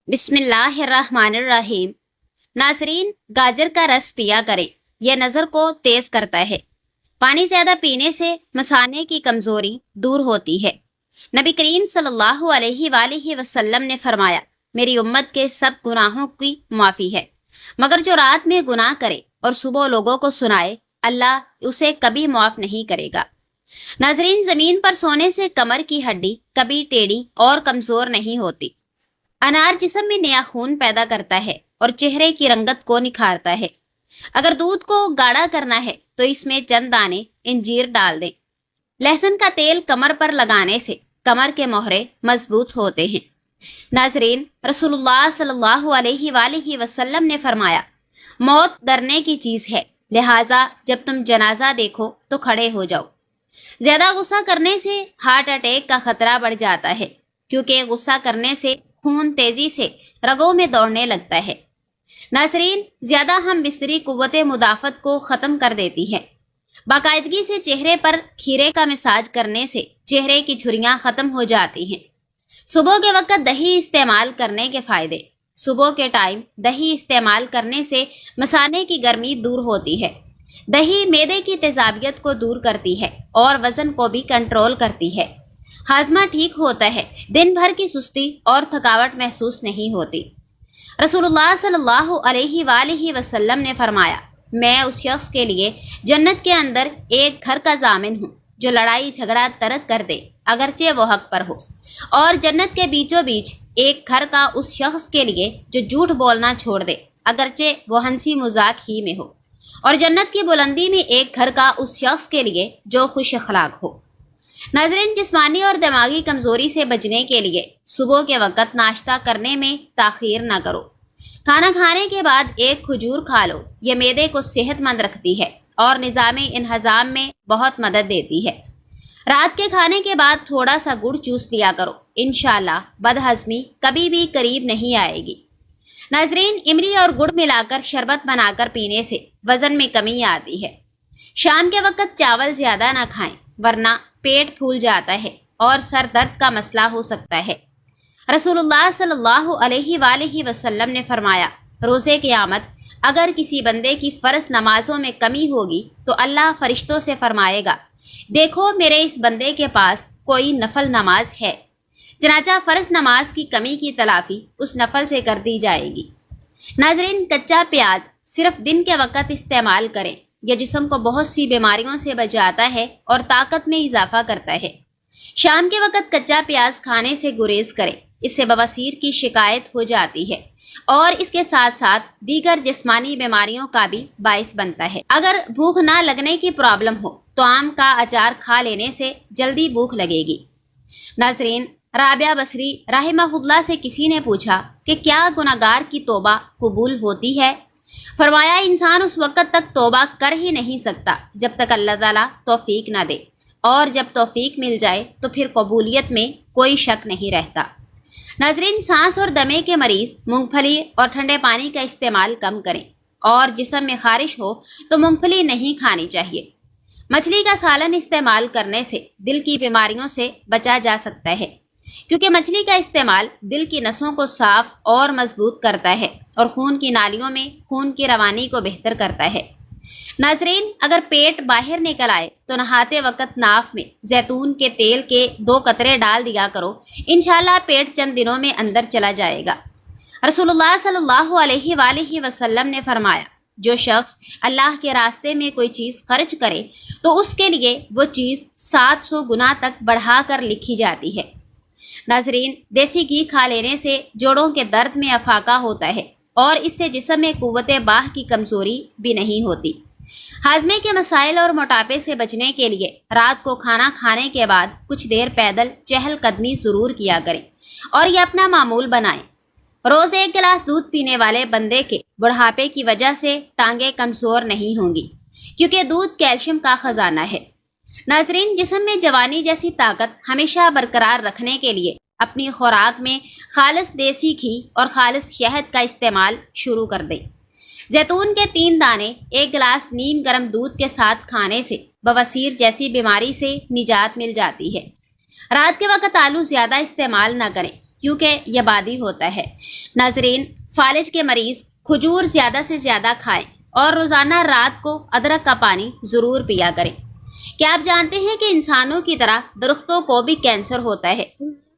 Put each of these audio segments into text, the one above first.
بسم اللہ الرحمن الرحیم۔ ناظرین، گاجر کا رس پیا کریں، یہ نظر کو تیز کرتا ہے۔ پانی زیادہ پینے سے مثانے کی کمزوری دور ہوتی ہے۔ نبی کریم صلی اللہ علیہ وآلہ وسلم نے فرمایا، میری امت کے سب گناہوں کی معافی ہے، مگر جو رات میں گناہ کرے اور صبح لوگوں کو سنائے، اللہ اسے کبھی معاف نہیں کرے گا۔ ناظرین، زمین پر سونے سے کمر کی ہڈی کبھی ٹیڑھی اور کمزور نہیں ہوتی۔ انار جسم میں نیا خون پیدا کرتا ہے اور چہرے کی رنگت کو نکھارتا ہے۔ اگر دودھ کو گاڑھا کرنا ہے تو اس میں چند دانے انجیر ڈال دیں۔ لہسن کا تیل کمر پر لگانے سے کمر کے مہرے مضبوط ہوتے ہیں۔ ناظرین، رسول اللہ صلی اللہ علیہ وآلہ وسلم نے فرمایا، موت ڈرنے کی چیز ہے، لہٰذا جب تم جنازہ دیکھو تو کھڑے ہو جاؤ۔ زیادہ غصہ کرنے سے ہارٹ اٹیک کا خطرہ بڑھ جاتا ہے، کیونکہ غصہ کرنے سے خون تیزی سے رگوں میں دوڑنے لگتا ہے۔ ناظرین، زیادہ ہم بستری قوت مدافعت کو ختم کر دیتی ہے۔ باقاعدگی سے چہرے پر کھیرے کا مساج کرنے سے چہرے کی جھریاں ختم ہو جاتی ہیں۔ صبح کے وقت دہی استعمال کرنے کے فائدے۔ صبح کے ٹائم دہی استعمال کرنے سے مثانے کی گرمی دور ہوتی ہے۔ دہی معدے کی تیزابیت کو دور کرتی ہے اور وزن کو بھی کنٹرول کرتی ہے۔ ہاضمہ ٹھیک ہوتا ہے، دن بھر کی سستی اور تھکاوٹ محسوس نہیں ہوتی۔ رسول اللہ صلی اللہ علیہ وآلہ وسلم نے فرمایا، میں اس شخص کے لیے جنت کے اندر ایک گھر کا ضامن ہوں جو لڑائی جھگڑا ترک کر دے اگرچہ وہ حق پر ہو، اور جنت کے بیچوں بیچ ایک گھر کا اس شخص کے لیے جو جھوٹ بولنا چھوڑ دے اگرچہ وہ ہنسی مذاق ہی میں ہو، اور جنت کی بلندی میں ایک گھر کا اس شخص کے لیے جو خوش اخلاق ہو۔ ناظرین، جسمانی اور دماغی کمزوری سے بچنے کے لیے صبح کے وقت ناشتہ کرنے میں تاخیر نہ کرو۔ کھانا کھانے کے بعد ایک کھجور کھا لو، یہ معدے کو صحت مند رکھتی ہے اور نظام انہضام میں بہت مدد دیتی ہے۔ رات کے کھانے کے بعد تھوڑا سا گڑ چوس لیا کرو، انشاءاللہ بدہضمی کبھی بھی قریب نہیں آئے گی۔ ناظرین، املی اور گڑ ملا کر شربت بنا کر پینے سے وزن میں کمی آتی ہے۔ شام کے وقت چاول زیادہ نہ کھائیں، ورنہ پیٹ پھول جاتا ہے اور سر درد کا مسئلہ ہو سکتا ہے۔ رسول اللہ صلی اللہ علیہ وآلہ وسلم نے فرمایا، روزے قیامت اگر کسی بندے کی فرض نمازوں میں کمی ہوگی تو اللہ فرشتوں سے فرمائے گا، دیکھو میرے اس بندے کے پاس کوئی نفل نماز ہے، چنانچہ فرض نماز کی کمی کی تلافی اس نفل سے کر دی جائے گی۔ ناظرین، کچا پیاز صرف دن کے وقت استعمال کریں، یہ جسم کو بہت سی بیماریوں سے بچاتا ہے اور طاقت میں اضافہ کرتا ہے۔ شام کے وقت کچا پیاز کھانے سے گریز کریں، اس سے بواسیر کی شکایت ہو جاتی ہے اور اس کے ساتھ ساتھ دیگر جسمانی بیماریوں کا بھی باعث بنتا ہے۔ اگر بھوک نہ لگنے کی پرابلم ہو تو آم کا اچار کھا لینے سے جلدی بھوک لگے گی۔ ناظرین، رابعہ بصری رحمہ اللہ سے کسی نے پوچھا کہ کیا گناہگار کی توبہ قبول ہوتی ہے؟ فرمایا، انسان اس وقت تک توبہ کر ہی نہیں سکتا جب تک اللہ تعالیٰ توفیق نہ دے، اور جب توفیق مل جائے تو پھر قبولیت میں کوئی شک نہیں رہتا۔ ناظرین، سانس اور دمے کے مریض مونگ پھلی اور ٹھنڈے پانی کا استعمال کم کریں، اور جسم میں خارش ہو تو مونگ پھلی نہیں کھانی چاہیے۔ مچھلی کا سالن استعمال کرنے سے دل کی بیماریوں سے بچا جا سکتا ہے، کیونکہ مچھلی کا استعمال دل کی نسوں کو صاف اور مضبوط کرتا ہے اور خون کی نالیوں میں خون کی روانی کو بہتر کرتا ہے۔ ناظرین، اگر پیٹ باہر نکل آئے تو نہاتے وقت ناف میں زیتون کے تیل کے 2 قطرے ڈال دیا کرو، انشاءاللہ پیٹ چند دنوں میں اندر چلا جائے گا۔ رسول اللہ صلی اللہ علیہ وآلہ وسلم نے فرمایا، جو شخص اللہ کے راستے میں کوئی چیز خرچ کرے تو اس کے لیے وہ چیز 700 گنا تک بڑھا کر لکھی جاتی ہے۔ ناظرین، دیسی گھی کھا لینے سے جوڑوں کے درد میں افاقہ ہوتا ہے اور اس سے جسم میں قوت باہ کی کمزوری بھی نہیں ہوتی۔ ہاضمے کے مسائل اور موٹاپے سے بچنے کے لیے رات کو کھانا کھانے کے بعد کچھ دیر پیدل چہل قدمی ضرور کیا کریں اور یہ اپنا معمول بنائیں۔ روز 1 گلاس دودھ پینے والے بندے کے بڑھاپے کی وجہ سے ٹانگیں کمزور نہیں ہوں گی، کیونکہ دودھ کیلشیم کا خزانہ ہے۔ ناظرین، جسم میں جوانی جیسی طاقت ہمیشہ برقرار رکھنے کے لیے اپنی خوراک میں خالص دیسی گھی اور خالص شہد کا استعمال شروع کر دیں۔ زیتون کے 3 دانے 1 گلاس نیم گرم دودھ کے ساتھ کھانے سے بواسیر جیسی بیماری سے نجات مل جاتی ہے۔ رات کے وقت آلو زیادہ استعمال نہ کریں، کیونکہ یہ بادی ہوتا ہے۔ ناظرین، فالج کے مریض کھجور زیادہ سے زیادہ کھائیں اور روزانہ رات کو ادرک کا پانی ضرور پیا کریں۔ کیا آپ جانتے ہیں کہ انسانوں کی طرح درختوں کو بھی کینسر ہوتا ہے؟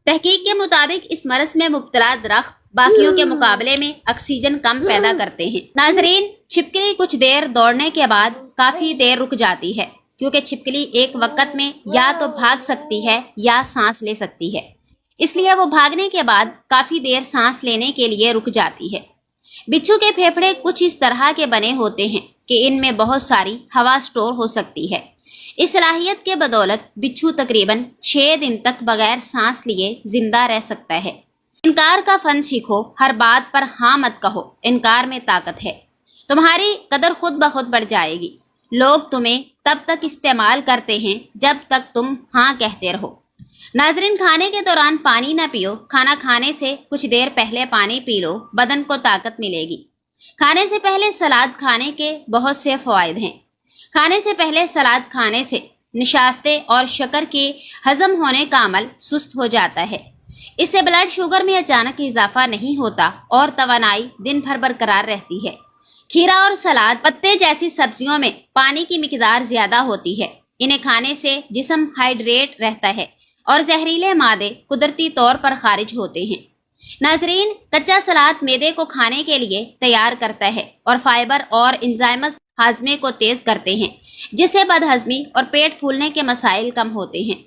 تحقیق کے مطابق اس مرض میں مبتلا درخت باقیوں کے مقابلے میں آکسیجن کم پیدا کرتے ہیں۔ ناظرین، چھپکلی کچھ دیر دوڑنے کے بعد کافی دیر رک جاتی ہے، کیونکہ چھپکلی ایک وقت میں یا تو بھاگ سکتی ہے یا سانس لے سکتی ہے، اس لیے وہ بھاگنے کے بعد کافی دیر سانس لینے کے لیے رک جاتی ہے۔ بچھو کے پھیپھڑے کچھ اس طرح کے بنے ہوتے ہیں کہ ان میں بہت ساری ہوا سٹور ہو سکتی ہے۔ اس صلاحیت کے بدولت بچھو تقریباً 6 دن تک بغیر سانس لیے زندہ رہ سکتا ہے۔ انکار کا فن سیکھو، ہر بات پر ہاں مت کہو، انکار میں طاقت ہے۔ تمہاری قدر خود بخود بڑھ جائے گی۔ لوگ تمہیں تب تک استعمال کرتے ہیں جب تک تم ہاں کہتے رہو۔ ناظرین، کھانے کے دوران پانی نہ پیو، کھانا کھانے سے کچھ دیر پہلے پانی پی لو، بدن کو طاقت ملے گی۔ کھانے سے پہلے سلاد کھانے کے بہت سے فوائد ہیں۔ کھانے سے پہلے سلاد کھانے سے نشاستیں اور شکر کے ہضم ہونے کا عمل سست ہو جاتا ہے۔ اس سے بلڈ شوگر میں اچانک اضافہ نہیں ہوتا اور توانائی دن بھر برقرار رہتی ہے۔ کھیرا اور سلاد پتے جیسی سبزیوں میں پانی کی مقدار زیادہ ہوتی ہے۔ انہیں کھانے سے جسم ہائیڈریٹ رہتا ہے اور زہریلے مادے قدرتی طور پر خارج ہوتے ہیں۔ ناظرین، کچا سلاد معدے کو کھانے کے لیے تیار کرتا ہے اور فائبر اور انزائمز ہاضمے کو تیز کرتے ہیں، جس سے بدہضمی اور پیٹ پھولنے کے مسائل کم ہوتے ہیں۔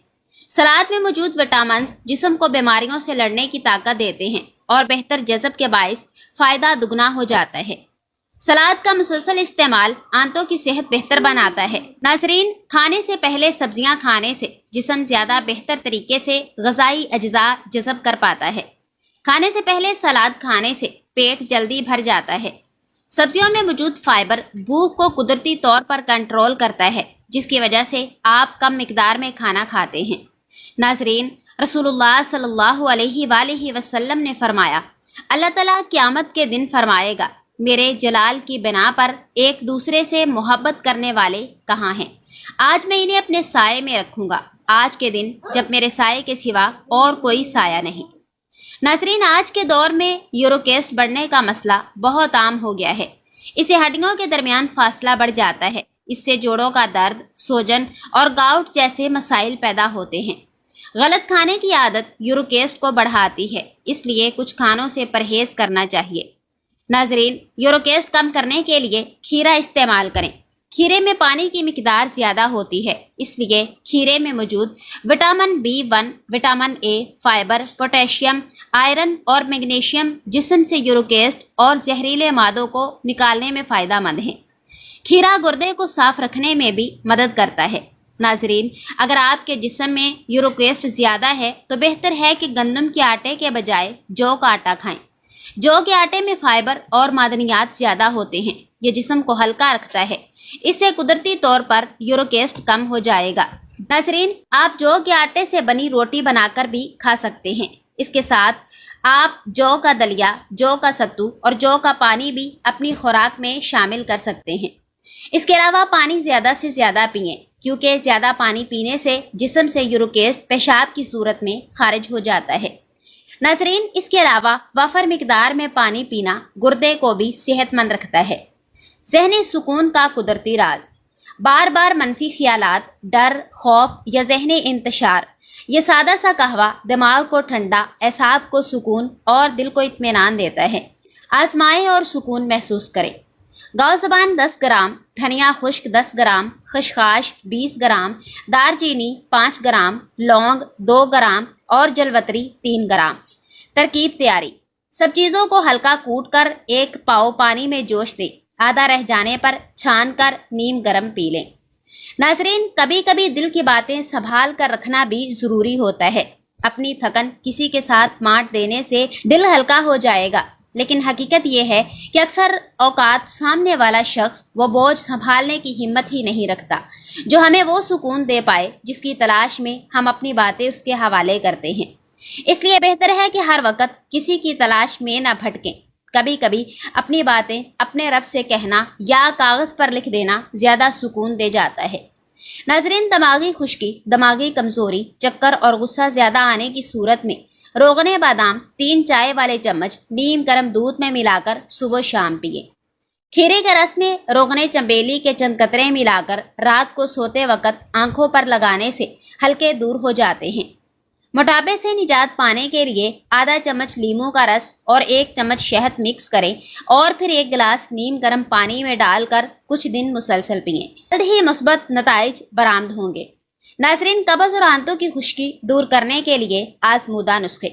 سلاد میں موجود وٹامنز جسم کو بیماریوں سے لڑنے کی طاقت دیتے ہیں اور بہتر جذب کے باعث فائدہ دگنا ہو جاتا ہے۔ سلاد کا مسلسل استعمال آنتوں کی صحت بہتر بناتا ہے۔ ناظرین، کھانے سے پہلے سبزیاں کھانے سے جسم زیادہ بہتر طریقے سے غذائی اجزاء جذب کر پاتا ہے۔ کھانے سے پہلے سلاد کھانے سے پیٹ جلدی بھر جاتا ہے۔ سبزیوں میں موجود فائبر بھوک کو قدرتی طور پر کنٹرول کرتا ہے، جس کی وجہ سے آپ کم مقدار میں کھانا کھاتے ہیں۔ ناظرین، رسول اللہ صلی اللہ علیہ وآلہ وسلم نے فرمایا، اللہ تعالیٰ قیامت کے دن فرمائے گا، میرے جلال کی بنا پر ایک دوسرے سے محبت کرنے والے کہاں ہیں؟ آج میں انہیں اپنے سائے میں رکھوں گا، آج کے دن جب میرے سائے کے سوا اور کوئی سایہ نہیں۔ ناظرین، آج کے دور میں یوروکیسٹ بڑھنے کا مسئلہ بہت عام ہو گیا ہے۔ اسے ہڈیوں کے درمیان فاصلہ بڑھ جاتا ہے۔ اس سے جوڑوں کا درد، سوجن اور گاؤٹ جیسے مسائل پیدا ہوتے ہیں۔ غلط کھانے کی عادت یوروکیسٹ کو بڑھاتی ہے، اس لیے کچھ کھانوں سے پرہیز کرنا چاہیے۔ ناظرین، یوروکیسٹ کم کرنے کے لیے کھیرا استعمال کریں۔ کھیرے میں پانی کی مقدار زیادہ ہوتی ہے، اس لیے کھیرے میں موجود vitamin B1، vitamin A، fibre, potassium, iron اور میگنیشیم جسم سے یوروکیسٹ اور زہریلے مادوں کو نکالنے میں فائدہ مند ہیں۔ کھیرا گردے کو صاف رکھنے میں بھی مدد کرتا ہے۔ ناظرین، اگر آپ کے جسم میں یوروکیسٹ زیادہ ہے تو بہتر ہے کہ گندم کے آٹے کے بجائے جو کا آٹا کھائیں۔ جو کے آٹے میں فائبر اور معدنیات زیادہ ہوتے ہیں، یہ جسم کو ہلکا رکھتا ہے، اس سے قدرتی طور پر یوروکیسٹ کم ہو جائے گا۔ ناظرین، آپ جو کے آٹے سے بنی روٹی بنا کر بھی کھا سکتے ہیں۔ اس کے ساتھ آپ جو کا دلیا، جو کا ستو اور جو کا پانی بھی اپنی خوراک میں شامل کر سکتے ہیں۔ اس کے علاوہ پانی زیادہ سے زیادہ پئیں، کیونکہ زیادہ پانی پینے سے جسم سے یوروکیسٹ پیشاب کی صورت میں خارج ہو جاتا ہے۔ ناظرین، اس کے علاوہ وافر مقدار میں پانی پینا گردے کو بھی صحت مند رکھتا ہے۔ ذہنی سکون کا قدرتی راز، بار بار منفی خیالات، ڈر، خوف یا ذہنی انتشار، یہ سادہ سا قہوہ دماغ کو ٹھنڈا، اعصاب کو سکون اور دل کو اطمینان دیتا ہے۔ آزمائیں اور سکون محسوس کریں۔ گاؤ زبان 10 گرام، دھنیا خشک 10 گرام، خشخاش 20 گرام، دار چینی 5 گرام، لونگ 2 گرام اور جلوتری 3 گرام۔ ترکیب تیاری: سب چیزوں کو ہلکا کوٹ کر ایک پاؤ پانی میں جوش دیں، آدھا رہ جانے پر چھان کر نیم گرم پی لیں۔ ناظرین، کبھی کبھی دل کی باتیں سنبھال کر رکھنا بھی ضروری ہوتا ہے۔ اپنی تھکن کسی کے ساتھ بانٹ دینے سے دل ہلکا ہو جائے گا، لیکن حقیقت یہ ہے کہ اکثر اوقات سامنے والا شخص وہ بوجھ سنبھالنے کی ہمت ہی نہیں رکھتا جو ہمیں وہ سکون دے پائے جس کی تلاش میں ہم اپنی باتیں اس کے حوالے کرتے ہیں۔ اس لیے بہتر ہے کہ ہر وقت کسی کی تلاش میں نہ بھٹکیں۔ کبھی کبھی اپنی باتیں اپنے رب سے کہنا یا کاغذ پر لکھ دینا زیادہ سکون دے جاتا ہے۔ ناظرین، دماغی خشکی، دماغی کمزوری، چکر اور غصہ زیادہ آنے کی صورت میں روغن بادام 3 چائے والے چمچ نیم گرم دودھ میں ملا کر صبح شام پیئیں۔ کھیرے کے رس میں روغن چنبیلی کے چند قطرے ملا کر رات کو سوتے وقت آنکھوں پر لگانے سے ہلکے دور ہو جاتے ہیں۔ موٹاپے سے نجات پانے کے لیے آدھا چمچ لیموں کا رس اور 1 چمچ شہد مکس کریں اور پھر 1 گلاس نیم گرم پانی میں ڈال کر کچھ دن مسلسل پئیں۔ جلد ہی مثبت نتائج برآمد ہوں گے۔ ناظرین، قبض اور آنتوں کی خشکی دور کرنے کے لیے آزمودہ نسخے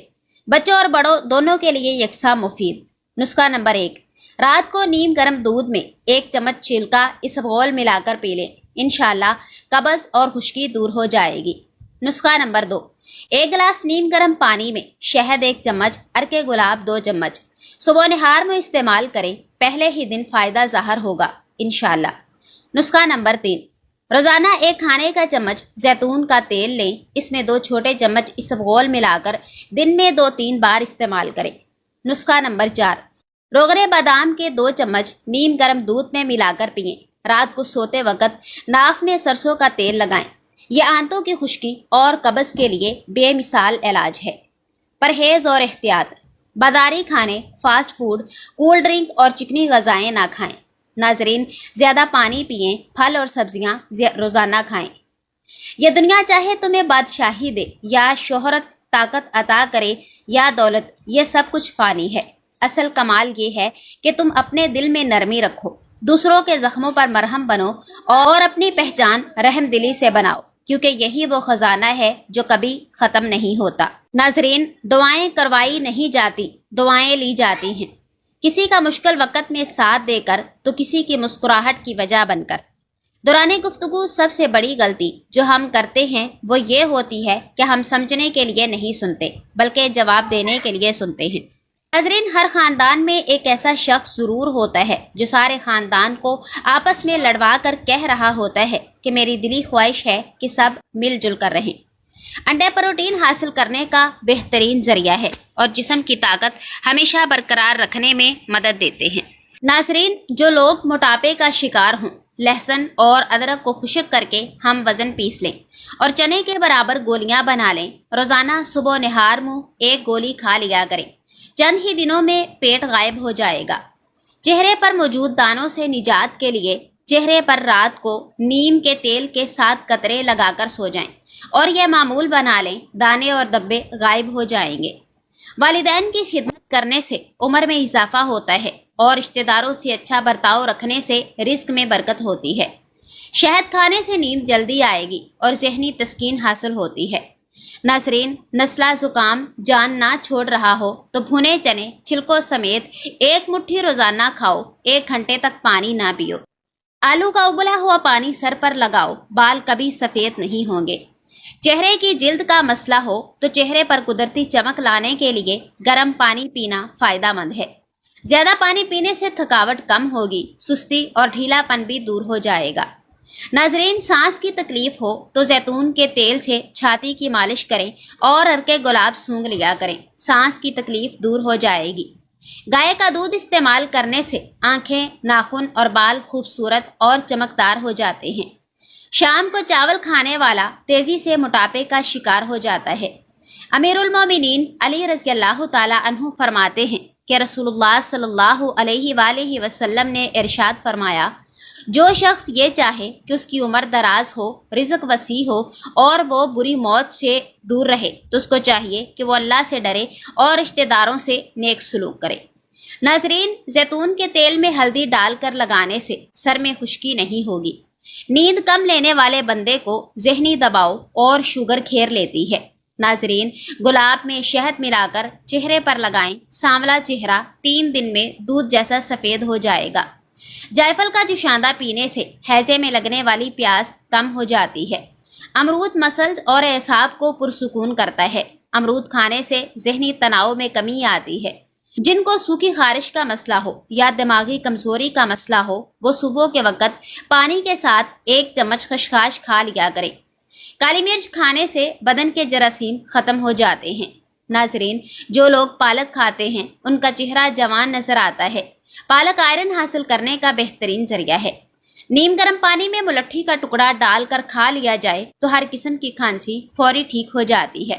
بچوں اور بڑوں دونوں کے لیے یکساں مفید۔ نسخہ نمبر 1، رات کو نیم گرم دودھ میں 1 چمچ چھلکا اسبغول ملا کر پی لیں، انشاءاللہ قبض اور خشکی دور ہو جائے گی۔ نسخہ نمبر 2، 1 گلاس نیم گرم پانی میں شہد 1 چمچ، عرق گلاب 2 چمچ، صبح نہار میں استعمال کریں، پہلے ہی دن فائدہ ظاہر ہوگا انشاءاللہ۔ نسخہ نمبر 3، روزانہ 1 کھانے کا چمچ زیتون کا تیل لیں، اس میں 2 چھوٹے چمچ اسبغول ملا کر دن میں 2-3 بار استعمال کریں۔ نسخہ نمبر 4، روغن بادام کے 2 چمچ نیم گرم دودھ میں ملا کر پئیں، رات کو سوتے وقت ناف میں سرسوں کا تیل لگائیں، یہ آنتوں کی خشکی اور قبض کے لیے بے مثال علاج ہے۔ پرہیز اور احتیاط، بازاری کھانے، فاسٹ فوڈ، کولڈ ڈرنک اور چکنی غذائیں نہ کھائیں۔ ناظرین، زیادہ پانی پئیں، پھل اور سبزیاں روزانہ کھائیں۔ یہ دنیا چاہے تمہیں بادشاہی دے یا شہرت طاقت عطا کرے یا دولت، یہ سب کچھ فانی ہے۔ اصل کمال یہ ہے کہ تم اپنے دل میں نرمی رکھو، دوسروں کے زخموں پر مرہم بنو اور اپنی پہچان رحم دلی سے بناؤ، کیونکہ یہی وہ خزانہ ہے جو کبھی ختم نہیں ہوتا۔ ناظرین، دعائیں کروائی نہیں جاتی، دعائیں لی جاتی ہیں۔ کسی کا مشکل وقت میں ساتھ دے کر تو کسی کی مسکراہٹ کی وجہ بن کر۔ دوران گفتگو سب سے بڑی غلطی جو ہم کرتے ہیں وہ یہ ہوتی ہے کہ ہم سمجھنے کے لیے نہیں سنتے بلکہ جواب دینے کے لیے سنتے ہیں۔ ناظرین، ہر خاندان میں ایک ایسا شخص ضرور ہوتا ہے جو سارے خاندان کو آپس میں لڑوا کر کہہ رہا ہوتا ہے کہ میری دلی خواہش ہے کہ سب مل جل کر رہیں۔ انڈے پروٹین حاصل کرنے کا بہترین ذریعہ ہے اور جسم کی طاقت ہمیشہ برقرار رکھنے میں مدد دیتے ہیں۔ ناظرین، جو لوگ موٹاپے کا شکار ہوں، لہسن اور ادرک کو خشک کر کے ہم وزن پیس لیں اور چنے کے برابر گولیاں بنا لیں، روزانہ صبح نہار منہ 1 گولی کھا لیا کریں، چند ہی دنوں میں پیٹ غائب ہو جائے گا۔ چہرے پر موجود دانوں سے نجات کے لیے چہرے پر رات کو نیم کے تیل کے 7 قطرے لگا کر سو جائیں اور یہ معمول بنا لیں، دانے اور دبے غائب ہو جائیں گے۔ والدین کی خدمت کرنے سے عمر میں اضافہ ہوتا ہے اور رشتہ داروں سے اچھا برتاؤ رکھنے سے رزق میں برکت ہوتی ہے۔ شہد کھانے سے نیند جلدی آئے گی اور ذہنی تسکین حاصل ہوتی ہے۔ ناظرین، نزلہ زکام جان نہ چھوڑ رہا ہو تو بھنے چنے چھلکوں سمیت 1 مٹھی روزانہ کھاؤ، 1 گھنٹے تک پانی نہ پیو۔ آلو کا ابلا ہوا پانی سر پر لگاؤ، بال کبھی سفید نہیں ہوں گے۔ چہرے کی جلد کا مسئلہ ہو تو چہرے پر قدرتی چمک لانے کے لیے گرم پانی پینا فائدہ مند ہے۔ زیادہ پانی پینے سے تھکاوٹ کم ہوگی، سستی اور ڈھیلا پن بھی دور ہو جائے گا۔ ناظرین، سانس کی تکلیف ہو تو زیتون کے تیل سے چھاتی کی مالش کریں اور عرق گلاب سونگھ لیا کریں، سانس کی تکلیف دور ہو جائے گی۔ گائے کا دودھ استعمال کرنے سے آنکھیں، ناخن اور بال خوبصورت اور چمکدار ہو جاتے ہیں۔ شام کو چاول کھانے والا تیزی سے موٹاپے کا شکار ہو جاتا ہے۔ امیر المومنین علی رضی اللہ تعالی عنہ فرماتے ہیں کہ رسول اللہ صلی اللہ علیہ وآلہ وسلم نے ارشاد فرمایا، جو شخص یہ چاہے کہ اس کی عمر دراز ہو، رزق وسیع ہو اور وہ بری موت سے دور رہے تو اس کو چاہیے کہ وہ اللہ سے ڈرے اور رشتہ داروں سے نیک سلوک کرے۔ ناظرین، زیتون کے تیل میں ہلدی ڈال کر لگانے سے سر میں خشکی نہیں ہوگی۔ نیند کم لینے والے بندے کو ذہنی دباؤ اور شوگر گھیر لیتی ہے۔ ناظرین، گلاب میں شہد ملا کر چہرے پر لگائیں، سانولا چہرہ 3 دن میں دودھ جیسا سفید ہو جائے گا۔ جائفل کا جوشاندہ پینے سے ہیضے میں لگنے والی پیاس کم ہو جاتی ہے۔ امرود مسلز اور اعصاب کو پرسکون کرتا ہے۔ امرود کھانے سے ذہنی تناؤ میں کمی آتی ہے۔ جن کو سوکھی خارش کا مسئلہ ہو یا دماغی کمزوری کا مسئلہ ہو، وہ صبح کے وقت پانی کے ساتھ 1 چمچ خشخاش کھا لیا کریں۔ کالی مرچ کھانے سے بدن کے جراثیم ختم ہو جاتے ہیں۔ ناظرین، جو لوگ پالک کھاتے ہیں ان کا چہرہ جوان نظر آتا ہے۔ پالک آئرن حاصل کرنے کا بہترین ذریعہ ہے۔ نیم گرم پانی میں ملٹھی کا ٹکڑا ڈال کر کھا لیا جائے تو ہر قسم کی کھانسی فوری ٹھیک ہو جاتی ہے۔